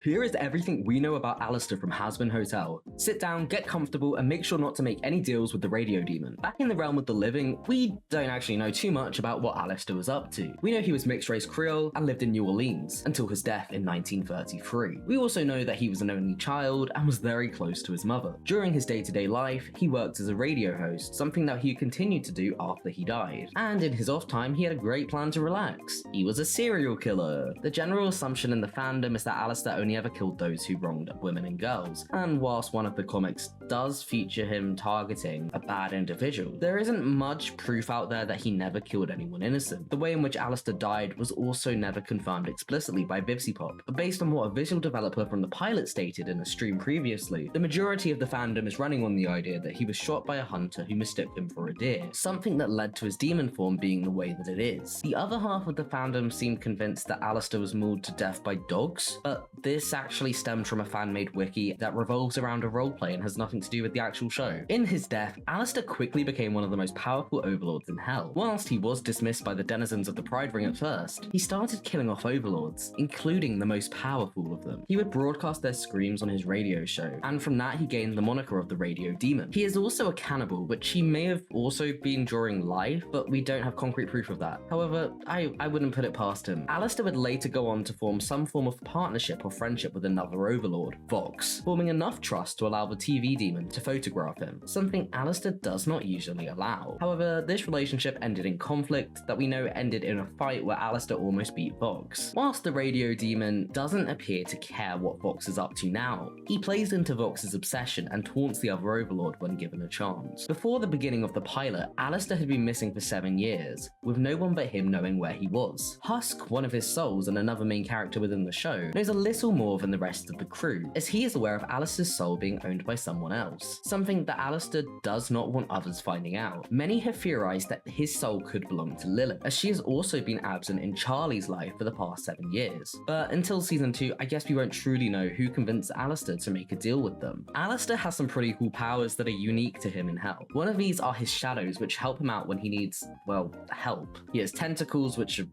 Here is everything we know about ALASTOR from Hazbin Hotel. Sit down, get comfortable, and make sure not to make any deals with the radio demon. Back in the realm of the living, we don't actually know too much about what ALASTOR was up to. We know he was mixed-race Creole and lived in New Orleans until his death in 1933. We also know that he was an only child and was very close to his mother. During his day-to-day life, he worked as a radio host, something that he continued to do after he died. And in his off time, he had a great plan to relax. He was a serial killer. The general assumption in the fandom is that ALASTOR only ever killed those who wronged women and girls, and whilst one of the comics does feature him targeting a bad individual, there isn't much proof out there that he never killed anyone innocent. The way in which ALASTOR died was also never confirmed explicitly by VivziePop, but based on what a visual developer from the pilot stated in a stream previously, the majority of the fandom is running on the idea that he was shot by a hunter who mistook him for a deer, something that led to his demon form being the way that it is. The other half of the fandom seemed convinced that ALASTOR was mauled to death by dogs, but this actually stemmed from a fan-made wiki that revolves around a roleplay and has nothing to do with the actual show. In his death, ALASTOR quickly became one of the most powerful overlords in Hell. Whilst he was dismissed by the denizens of the Pride Ring at first, he started killing off overlords, including the most powerful of them. He would broadcast their screams on his radio show, and from that he gained the moniker of the Radio Demon. He is also a cannibal, which he may have also been during life, but we don't have concrete proof of that. However, I wouldn't put it past him. ALASTOR would later go on to form some form of partnership or friendship with another overlord, Vox, forming enough trust to allow the TV demon to photograph him, something ALASTOR does not usually allow. However, this relationship ended in conflict that we know ended in a fight where ALASTOR almost beat Vox. Whilst the radio demon doesn't appear to care what Vox is up to now, he plays into Vox's obsession and taunts the other overlord when given a chance. Before the beginning of the pilot, ALASTOR had been missing for 7 years, with no one but him knowing where he was. Husk, one of his souls and another main character within the show, knows a little more than the rest of the crew, as he is aware of ALASTOR's soul being owned by someone else, something that ALASTOR does not want others finding out. Many have theorized that his soul could belong to Lilith, as she has also been absent in Charlie's life for the past 7 years. But until season 2, I guess we won't truly know who convinced ALASTOR to make a deal with them. ALASTOR has some pretty cool powers that are unique to him in Hell. One of these are his shadows, which help him out when he needs, well, help. He has tentacles, which are,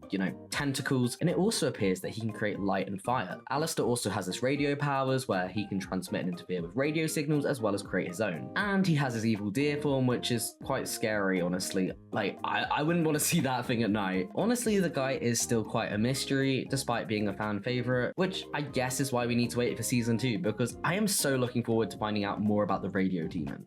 tentacles, and it also appears that he can create light and fire. ALASTOR also has his radio powers, where he can transmit and interfere with radio signals as well as create his own. And he has his evil deer form, which is quite scary, honestly. Like, I wouldn't want to see that thing at night. Honestly, the guy is still quite a mystery, despite being a fan favorite, which I guess is why we need to wait for season 2, because I am so looking forward to finding out more about the radio demon.